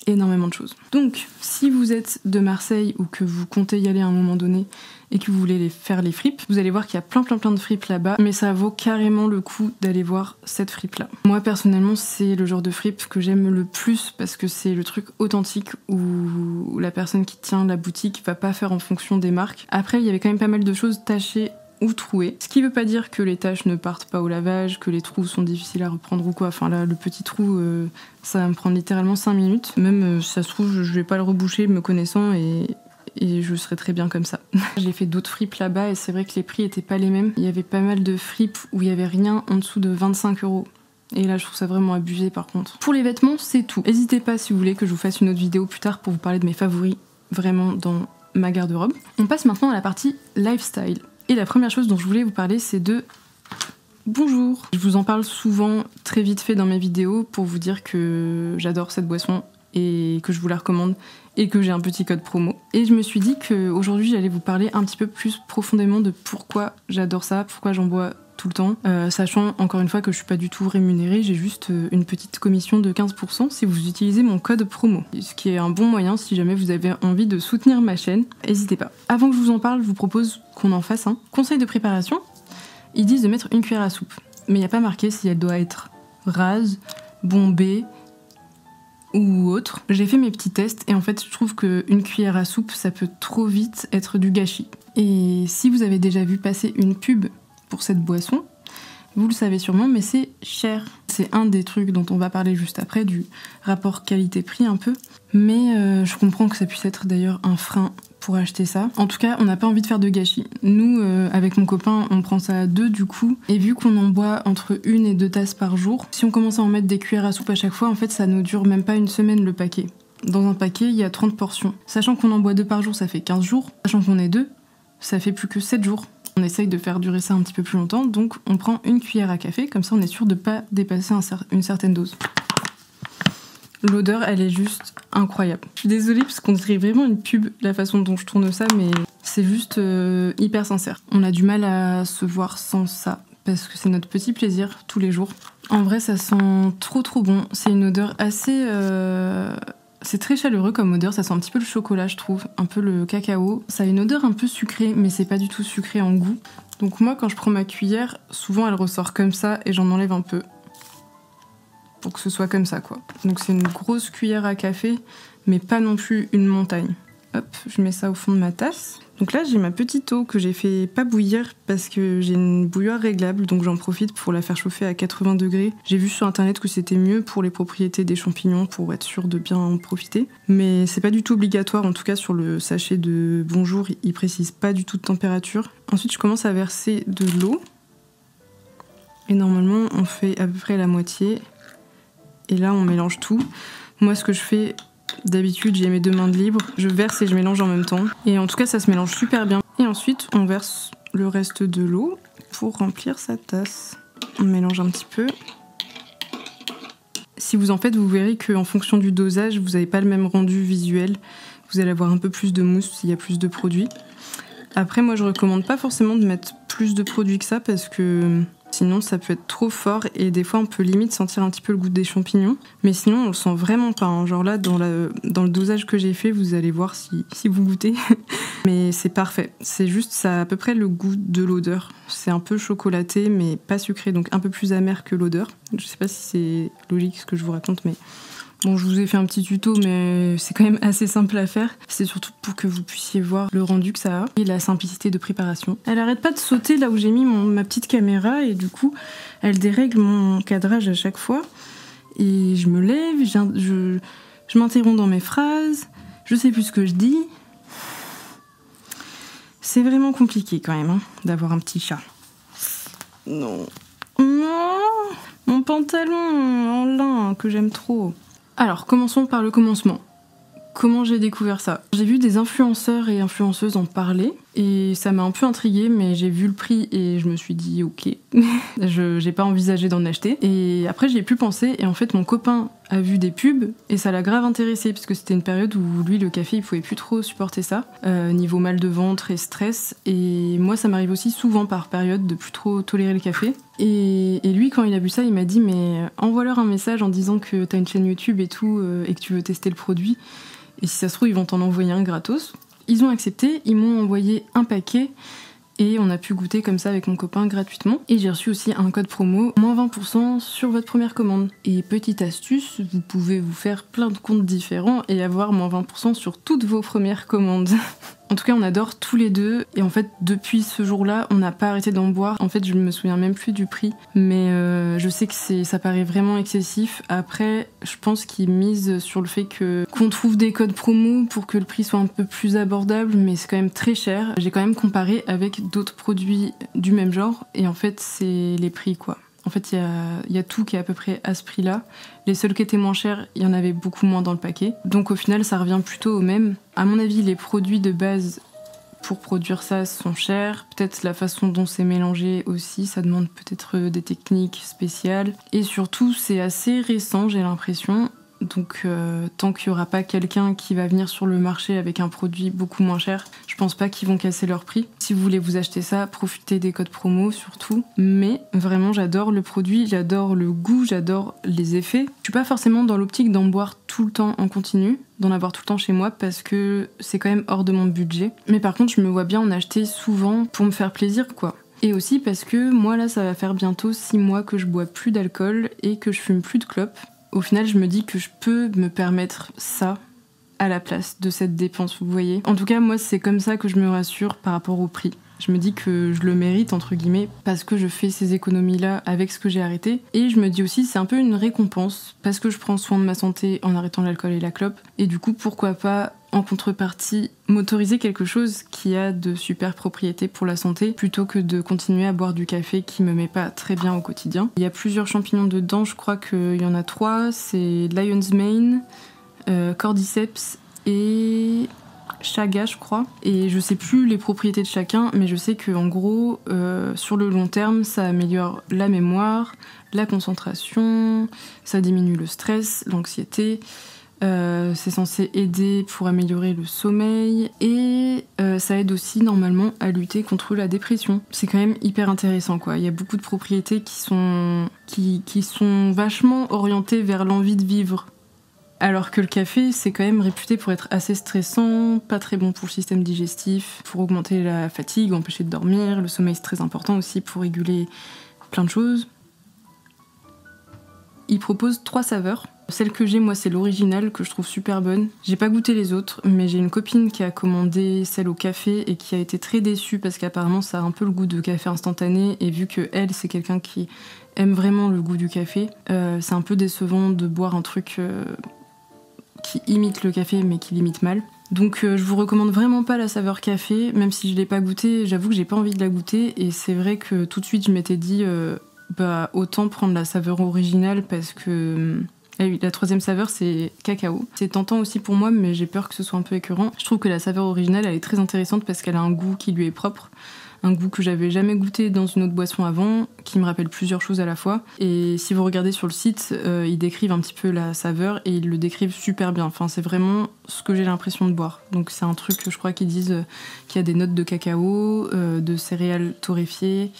énormément de choses. Donc, si vous êtes de Marseille ou que vous comptez y aller à un moment donné et que vous voulez faire les fripes, vous allez voir qu'il y a plein de fripes là-bas, mais ça vaut carrément le coup d'aller voir cette fripe-là. Moi, personnellement, c'est le genre de fripe que j'aime le plus parce que c'est le truc authentique où la personne qui tient la boutique va pas faire en fonction des marques. Après, il y avait quand même pas mal de choses tachées ou trouées. Ce qui veut pas dire que les taches ne partent pas au lavage, que les trous sont difficiles à reprendre ou quoi. Enfin là, le petit trou, ça va me prendre littéralement 5 minutes. Même, si ça se trouve, je vais pas le reboucher me connaissant et je serai très bien comme ça. J'ai fait d'autres fripes là-bas et c'est vrai que les prix étaient pas les mêmes. Il y avait pas mal de fripes où il y avait rien en dessous de 25 €. Et là, je trouve ça vraiment abusé par contre. Pour les vêtements, c'est tout. N'hésitez pas si vous voulez que je vous fasse une autre vidéo plus tard pour vous parler de mes favoris vraiment dans ma garde-robe. On passe maintenant à la partie lifestyle. Et la première chose dont je voulais vous parler, c'est de Bonjour. Je vous en parle souvent très vite fait dans mes vidéos pour vous dire que j'adore cette boisson et que je vous la recommande et que j'ai un petit code promo. Et je me suis dit qu'aujourd'hui j'allais vous parler un petit peu plus profondément de pourquoi j'adore ça, pourquoi j'en bois tout le temps, sachant encore une fois que je suis pas du tout rémunérée, j'ai juste une petite commission de 15% si vous utilisez mon code promo. Ce qui est un bon moyen si jamais vous avez envie de soutenir ma chaîne, n'hésitez pas. Avant que je vous en parle, je vous propose qu'on en fasse un. Conseil de préparation, ils disent de mettre une cuillère à soupe, mais il n'y a pas marqué si elle doit être rase, bombée ou autre. J'ai fait mes petits tests et en fait je trouve qu'une cuillère à soupe ça peut trop vite être du gâchis. Et si vous avez déjà vu passer une pub pour cette boisson, vous le savez sûrement, mais c'est cher. C'est un des trucs dont on va parler juste après, du rapport qualité-prix un peu. Mais je comprends que ça puisse être d'ailleurs un frein pour acheter ça. En tout cas, on n'a pas envie de faire de gâchis. Nous, avec mon copain, on prend ça à 2 du coup. Et vu qu'on en boit entre 1 et 2 tasses par jour, si on commence à en mettre des cuillères à soupe à chaque fois, en fait, ça nous dure même pas une semaine le paquet. Dans un paquet, il y a 30 portions. Sachant qu'on en boit 2 par jour, ça fait 15 jours. Sachant qu'on est 2, ça fait plus que 7 jours. On essaye de faire durer ça un petit peu plus longtemps, donc on prend une cuillère à café, comme ça on est sûr de pas dépasser une certaine dose. L'odeur, elle est juste incroyable. Je suis désolée parce qu'on dirait vraiment une pub, la façon dont je tourne ça, mais c'est juste hyper sincère. On a du mal à se voir sans ça, parce que c'est notre petit plaisir tous les jours. En vrai, ça sent trop bon. C'est une odeur assez... C'est très chaleureux comme odeur, ça sent un petit peu le chocolat je trouve, un peu le cacao. Ça a une odeur un peu sucrée, mais c'est pas du tout sucré en goût. Donc moi quand je prends ma cuillère, souvent elle ressort comme ça et j'en enlève un peu. Pour que ce soit comme ça quoi. Donc c'est une grosse cuillère à café, mais pas non plus une montagne. Hop, je mets ça au fond de ma tasse. Donc là j'ai ma petite eau que j'ai fait pas bouillir parce que j'ai une bouilloire réglable, donc j'en profite pour la faire chauffer à 80 degrés. J'ai vu sur internet que c'était mieux pour les propriétés des champignons pour être sûr de bien en profiter. Mais c'est pas du tout obligatoire, en tout cas sur le sachet de Bonjour, il précise pas du tout de température. Ensuite je commence à verser de l'eau. Et normalement on fait à peu près la moitié. Et là on mélange tout. Moi ce que je fais... D'habitude, j'ai mes 2 mains de libre, je verse et je mélange en même temps. Et en tout cas, ça se mélange super bien. Et ensuite, on verse le reste de l'eau pour remplir sa tasse. On mélange un petit peu. Si vous en faites, vous verrez qu'en fonction du dosage, vous n'avez pas le même rendu visuel. Vous allez avoir un peu plus de mousse s'il y a plus de produits. Après, moi, je recommande pas forcément de mettre plus de produits que ça parce que... Sinon, ça peut être trop fort et des fois, on peut limite sentir un petit peu le goût des champignons. Mais sinon, on le sent vraiment pas. Hein. Genre là, dans le dosage que j'ai fait, vous allez voir si vous goûtez. Mais c'est parfait. C'est juste, ça a à peu près le goût de l'odeur. C'est un peu chocolaté, mais pas sucré, donc un peu plus amer que l'odeur. Je sais pas si c'est logique ce que je vous raconte, mais Bon, je vous ai fait un petit tuto, mais c'est quand même assez simple à faire. C'est surtout pour que vous puissiez voir le rendu que ça a et la simplicité de préparation. Elle arrête pas de sauter là où j'ai mis ma petite caméra et du coup, elle dérègle mon cadrage à chaque fois. Et je me lève, je m'interromps dans mes phrases, je sais plus ce que je dis. C'est vraiment compliqué quand même d'avoir un petit chat. Non. Non, mon pantalon en lin que j'aime trop. Alors, commençons par le commencement. Comment j'ai découvert ça? J'ai vu des influenceurs et influenceuses en parler et ça m'a un peu intriguée, mais j'ai vu le prix et je me suis dit ok. J'ai pas envisagé d'en acheter et après j'y ai plus pensé et en fait mon copain a vu des pubs et ça l'a grave intéressé parce que c'était une période où lui le café il pouvait plus trop supporter ça, niveau mal de ventre et stress, et moi ça m'arrive aussi souvent par période de plus trop tolérer le café et lui quand il a vu ça il m'a dit mais envoie-leur un message en disant que t'as une chaîne YouTube et tout et que tu veux tester le produit. Et si ça se trouve, ils vont t'en envoyer un gratos. Ils ont accepté, ils m'ont envoyé un paquet et on a pu goûter comme ça avec mon copain gratuitement. Et j'ai reçu aussi un code promo, moins 20% sur votre première commande. Et petite astuce, vous pouvez vous faire plein de comptes différents et avoir moins 20% sur toutes vos premières commandes. En tout cas, on adore tous les deux. Et en fait, depuis ce jour-là, on n'a pas arrêté d'en boire. En fait, je me souviens même plus du prix. Mais je sais que ça paraît vraiment excessif. Après, je pense qu'ils misent sur le fait qu'on trouve des codes promo pour que le prix soit un peu plus abordable. Mais c'est quand même très cher. J'ai quand même comparé avec d'autres produits du même genre. Et en fait, c'est les prix, quoi. En fait, il y a tout qui est à peu près à ce prix-là. Les seuls qui étaient moins chers, il y en avait beaucoup moins dans le paquet. Donc au final, ça revient plutôt au même. À mon avis, les produits de base pour produire ça sont chers. Peut-être la façon dont c'est mélangé aussi, ça demande peut-être des techniques spéciales. Et surtout, c'est assez récent, j'ai l'impression. Donc tant qu'il n'y aura pas quelqu'un qui va venir sur le marché avec un produit beaucoup moins cher, je pense pas qu'ils vont casser leur prix. Si vous voulez vous acheter ça, profitez des codes promo surtout. Mais vraiment j'adore le produit, j'adore le goût, j'adore les effets. Je suis pas forcément dans l'optique d'en boire tout le temps en continu, d'en avoir tout le temps chez moi parce que c'est quand même hors de mon budget. Mais par contre je me vois bien en acheter souvent pour me faire plaisir quoi. Et aussi parce que moi là ça va faire bientôt 6 mois que je bois plus d'alcool et que je fume plus de clopes. Au final, je me dis que je peux me permettre ça à la place de cette dépense, vous voyez. En tout cas, moi, c'est comme ça que je me rassure par rapport au prix. Je me dis que je le mérite, entre guillemets, parce que je fais ces économies-là avec ce que j'ai arrêté. Et je me dis aussi, c'est un peu une récompense, parce que je prends soin de ma santé en arrêtant l'alcool et la clope. Et du coup, pourquoi pas, en contrepartie, m'autoriser quelque chose qui a de super propriétés pour la santé, plutôt que de continuer à boire du café qui me met pas très bien au quotidien. Il y a plusieurs champignons dedans, je crois qu'il y en a 3. C'est Lion's Mane, Cordyceps et chaga, je crois. Et je sais plus les propriétés de chacun, mais je sais que en gros, sur le long terme, ça améliore la mémoire, la concentration, ça diminue le stress, l'anxiété. C'est censé aider pour améliorer le sommeil et ça aide aussi normalement à lutter contre la dépression. C'est quand même hyper intéressant quoi. Il y a beaucoup de propriétés qui sont vachement orientées vers l'envie de vivre. Alors que le café, c'est quand même réputé pour être assez stressant, pas très bon pour le système digestif, pour augmenter la fatigue, empêcher de dormir. Le sommeil, c'est très important aussi pour réguler plein de choses. Il propose 3 saveurs. Celle que j'ai, moi, c'est l'originale, que je trouve super bonne. J'ai pas goûté les autres, mais j'ai une copine qui a commandé celle au café et qui a été très déçue parce qu'apparemment, ça a un peu le goût de café instantané. Et vu que elle, c'est quelqu'un qui aime vraiment le goût du café, c'est un peu décevant de boire un truc qui imite le café, mais qui l'imite mal. Donc je vous recommande vraiment pas la saveur café, même si je l'ai pas goûtée, j'avoue que j'ai pas envie de la goûter. Et c'est vrai que tout de suite, je m'étais dit... autant prendre la saveur originale parce que la 3e saveur c'est cacao. C'est tentant aussi pour moi mais j'ai peur que ce soit un peu écœurant. Je trouve que la saveur originale elle est très intéressante parce qu'elle a un goût qui lui est propre, un goût que j'avais jamais goûté dans une autre boisson avant, qui me rappelle plusieurs choses à la fois. Et si vous regardez sur le site, ils décrivent un petit peu la saveur et ils le décrivent super bien. Enfin, c'est vraiment ce que j'ai l'impression de boire. Donc c'est un truc que je crois qu'ils disent qu'il y a des notes de cacao, de céréales torréfiées.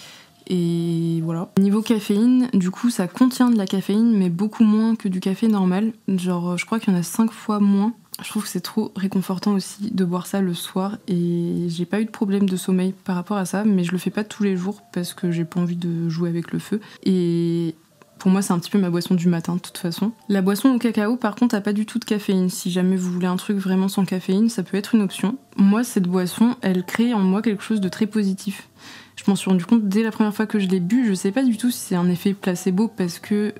Et voilà. Niveau caféine, du coup ça contient de la caféine mais beaucoup moins que du café normal. Genre je crois qu'il y en a 5 fois moins. Je trouve que c'est trop réconfortant aussi de boire ça le soir et j'ai pas eu de problème de sommeil par rapport à ça, mais je le fais pas tous les jours parce que j'ai pas envie de jouer avec le feu. Et Pour moi, c'est un petit peu ma boisson du matin, de toute façon. La boisson au cacao, par contre, a pas du tout de caféine. Si jamais vous voulez un truc vraiment sans caféine, ça peut être une option. Moi, cette boisson, elle crée en moi quelque chose de très positif. Je m'en suis rendu compte dès la première fois que je l'ai bu. Je sais pas du tout si c'est un effet placebo parce que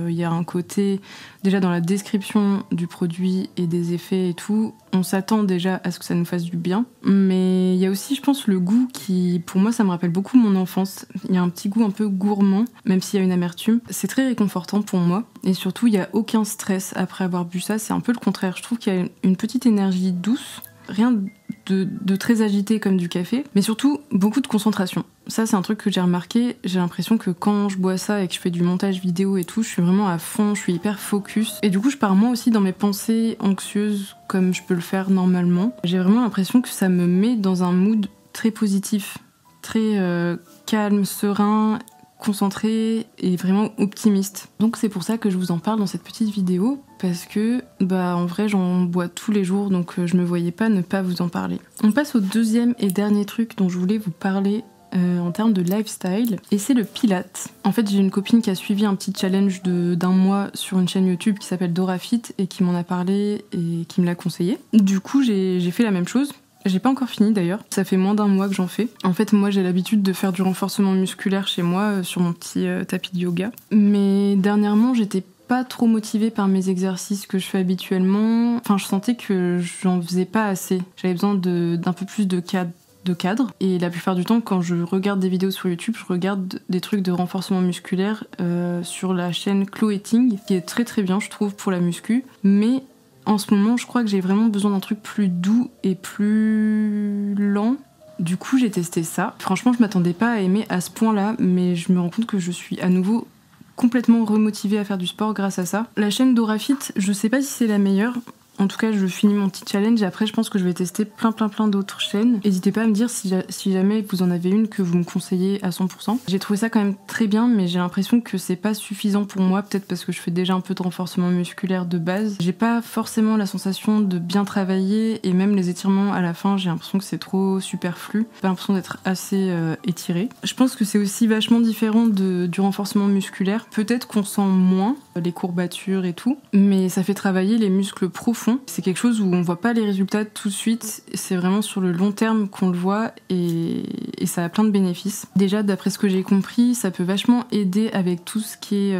y a un côté, déjà dans la description du produit et des effets et tout, on s'attend déjà à ce que ça nous fasse du bien. Mais il y a aussi, je pense, le goût qui, pour moi, ça me rappelle beaucoup mon enfance. Il y a un petit goût un peu gourmand, même s'il y a une amertume. C'est très réconfortant pour moi. Et surtout, il y a aucun stress après avoir bu ça. C'est un peu le contraire. Je trouve qu'il y a une petite énergie douce. Rien de très agité comme du café, mais surtout beaucoup de concentration. Ça, c'est un truc que j'ai remarqué. J'ai l'impression que quand je bois ça et que je fais du montage vidéo et tout, je suis vraiment à fond, je suis hyper focus. Et du coup, je pars moins aussi dans mes pensées anxieuses comme je peux le faire normalement. J'ai vraiment l'impression que ça me met dans un mood très positif, très calme, serein, concentré et vraiment optimiste. Donc c'est pour ça que je vous en parle dans cette petite vidéo, parce que en vrai j'en bois tous les jours, donc je me voyais pas ne pas vous en parler. On passe au deuxième et dernier truc dont je voulais vous parler en termes de lifestyle, et c'est le Pilates. En fait, j'ai une copine qui a suivi un petit challenge d'un mois sur une chaîne YouTube qui s'appelle DoraFit et qui m'en a parlé et qui me l'a conseillé. Du coup, j'ai fait la même chose. J'ai pas encore fini d'ailleurs, ça fait moins d'un mois que j'en fais. En fait, moi j'ai l'habitude de faire du renforcement musculaire chez moi sur mon petit tapis de yoga. Mais dernièrement, j'étais pas trop motivée par mes exercices que je fais habituellement. Enfin, je sentais que j'en faisais pas assez. J'avais besoin d'un peu plus de cadre. Et la plupart du temps, quand je regarde des vidéos sur YouTube, je regarde des trucs de renforcement musculaire sur la chaîne Chloé Ting, qui est très très bien, je trouve, pour la muscu. Mais en ce moment, je crois que j'ai vraiment besoin d'un truc plus doux et plus lent. Du coup, j'ai testé ça. Franchement, je m'attendais pas à aimer à ce point-là, mais je me rends compte que je suis à nouveau complètement remotivée à faire du sport grâce à ça. La chaîne DoraFit, je sais pas si c'est la meilleure. En tout cas, je finis mon petit challenge et après, je pense que je vais tester plein d'autres chaînes. N'hésitez pas à me dire si jamais vous en avez une que vous me conseillez à 100%. J'ai trouvé ça quand même très bien, mais j'ai l'impression que c'est pas suffisant pour moi, peut-être parce que je fais déjà un peu de renforcement musculaire de base. J'ai pas forcément la sensation de bien travailler, et même les étirements à la fin, j'ai l'impression que c'est trop superflu. J'ai pas l'impression d'être assez étirée. Je pense que c'est aussi vachement différent du renforcement musculaire. Peut-être qu'on sent moins les courbatures et tout, mais ça fait travailler les muscles profonds. C'est quelque chose où on voit pas les résultats tout de suite, c'est vraiment sur le long terme qu'on le voit, et ça a plein de bénéfices. Déjà, d'après ce que j'ai compris, ça peut vachement aider avec tout ce qui est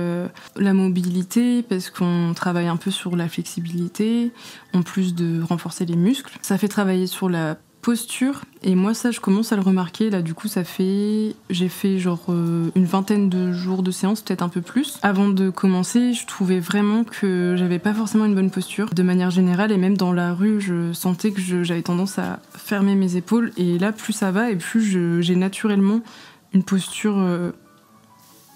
la mobilité, parce qu'on travaille un peu sur la flexibilité, en plus de renforcer les muscles. Ça fait travailler sur la posture, et moi ça je commence à le remarquer là. Du coup j'ai fait genre une vingtaine de jours de séance, peut-être un peu plus. Avant de commencer, je trouvais vraiment que j'avais pas forcément une bonne posture de manière générale, et même dans la rue je sentais que j'avais tendance à fermer mes épaules, et là plus ça va et plus j'ai naturellement une posture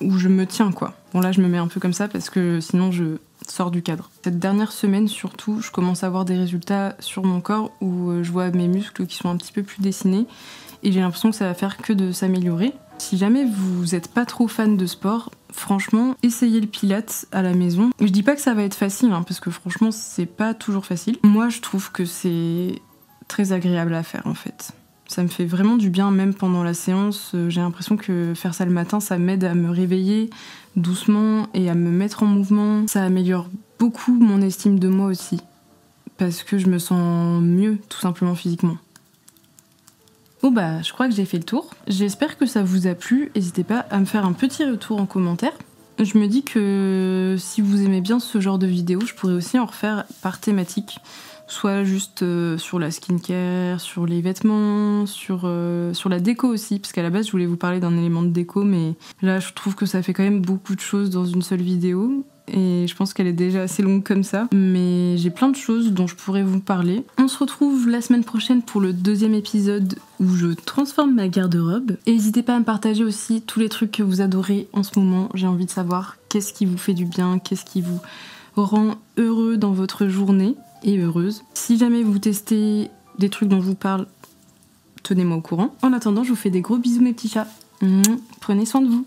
où je me tiens quoi. Bon là je me mets un peu comme ça parce que sinon je sors du cadre. Cette dernière semaine surtout, je commence à avoir des résultats sur mon corps où je vois mes muscles qui sont un petit peu plus dessinés, et j'ai l'impression que ça va faire que de s'améliorer. Si jamais vous êtes pas trop fan de sport, franchement, essayez le Pilates à la maison. Je dis pas que ça va être facile, parce que franchement c'est pas toujours facile. Moi je trouve que c'est très agréable à faire en fait. Ça me fait vraiment du bien, même pendant la séance. J'ai l'impression que faire ça le matin, ça m'aide à me réveiller doucement et à me mettre en mouvement. Ça améliore beaucoup mon estime de moi aussi, parce que je me sens mieux, tout simplement physiquement. Bon je crois que j'ai fait le tour. J'espère que ça vous a plu. N'hésitez pas à me faire un petit retour en commentaire. Je me dis que si vous aimez bien ce genre de vidéos, je pourrais aussi en refaire par thématique. Soit juste sur la skincare, sur les vêtements, sur la déco aussi, parce qu'à la base je voulais vous parler d'un élément de déco, mais là je trouve que ça fait quand même beaucoup de choses dans une seule vidéo, et je pense qu'elle est déjà assez longue comme ça, mais j'ai plein de choses dont je pourrais vous parler. On se retrouve la semaine prochaine pour le deuxième épisode où je transforme ma garde-robe, et n'hésitez pas à me partager aussi tous les trucs que vous adorez en ce moment. J'ai envie de savoir qu'est-ce qui vous fait du bien, qu'est-ce qui vous rend heureux dans votre journée et heureuse. Si jamais vous testez des trucs dont je vous parle, tenez-moi au courant. En attendant, je vous fais des gros bisous mes petits chats. Prenez soin de vous.